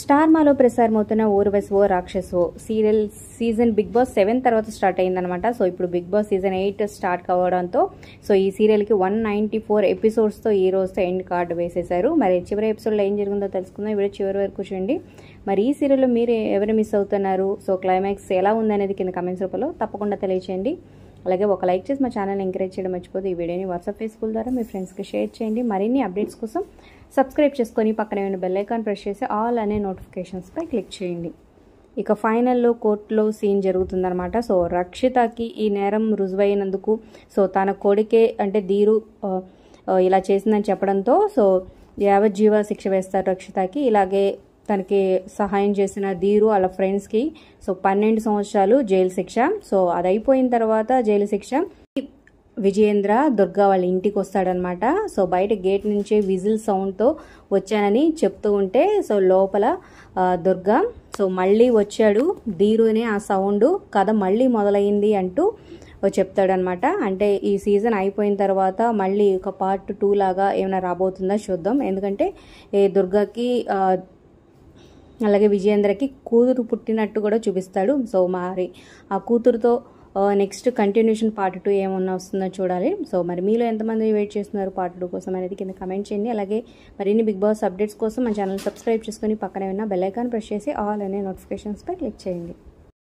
Star మాలో ప్రసారమవుతున్న ఊర్వశివో రాక్షసో serial season big boss 7 తర్వాత start అయిందనమాట. సో ఇప్పుడు బిగ్ బాస్ సీజన్ 8 స్టార్ట్ కావడంతో సో ఈ సీరియల్కి 194 ఎపిసోడ్స్తో ఈ రోజుతో ఎండ్ కార్డు వేసేశారు. మరి చివరి ఎపిసోడ్లో ఏం జరిగిందో తెలుసుకుందాం. వీడియో చివరి వరకు చూడండి. మరి ఈ సీరియల్లో మీరు ఎవరు మిస్ అవుతున్నారు, సో క్లైమాక్స్ ఎలా ఉందనేది కింద కమెంట్స్ రూపంలో తప్పకుండా తెలియచేయండి. అలాగే ఒక లైక్ చేసి మా ఛానల్ని ఎంకరేజ్ చేయడం మర్చిపోదు. ఈ వీడియోని వాట్సాప్ ఫేస్బుక్ ద్వారా మీ ఫ్రెండ్స్కి షేర్ చేయండి. మరిన్ని అప్డేట్స్ కోసం సబ్స్క్రైబ్ చేసుకొని పక్కనే ఉన్న బెల్ ఐకాన్ ప్రెస్ చేసి ఆల్ అనే నోటిఫికేషన్స్పై క్లిక్ చేయండి. ఇక ఫైనల్లో కోర్టులో సీన్ జరుగుతుందన్నమాట. సో రక్షితకి ఈ నేరం రుజువైనందుకు సో తన కొడుకే అంటే ధీరు ఇలా చేసిందని చెప్పడంతో సో యావజ్జీవ శిక్ష వేస్తారు రక్షితకి. ఇలాగే తనకి సహాయం చేసిన ధీరు వాళ్ళ ఫ్రెండ్స్కి సో 12 సంవత్సరాలు జైలు శిక్ష. సో అది అయిపోయిన తర్వాత జైలు శిక్ష విజయేంద్ర దుర్గా వాళ్ళ ఇంటికి వస్తాడనమాట. సో బయట గేట్ నుంచి విజిల్ సౌండ్తో వచ్చానని చెప్తూ ఉంటే సో లోపల దుర్గా సో మళ్ళీ వచ్చాడు ధీరునే ఆ సౌండ్ కథ మళ్ళీ మొదలైంది అంటూ చెప్తాడనమాట. అంటే ఈ సీజన్ అయిపోయిన తర్వాత మళ్ళీ ఒక పార్ట్ 2 లాగా ఏమైనా రాబోతుందా చూద్దాం. ఎందుకంటే దుర్గాకి అలాగే విజయేంద్రకి కూతురు పుట్టినట్టు కూడా చూపిస్తాడు. సో మరి ఆ కూతురుతో నెక్స్ట్ కంటిన్యూషన్ పార్ట్ 2 ఏమన్నా వస్తుందో చూడాలి. సో మరి మీలో ఎంతమంది వెయిట్ చేస్తున్నారు పార్ట్ 2 కోసం అనేది కింద కమెంట్ చేయండి. అలాగే మరిన్ని బిగ్ బాస్ అప్డేట్స్ కోసం మన ఛానల్ సబ్స్క్రైబ్ చేసుకొని పక్కనే ఉన్న బెల్ ఐకాన్ ప్రెస్ చేసి ఆల్ అనే నోటిఫికేషన్స్పై క్లిక్ చేయండి.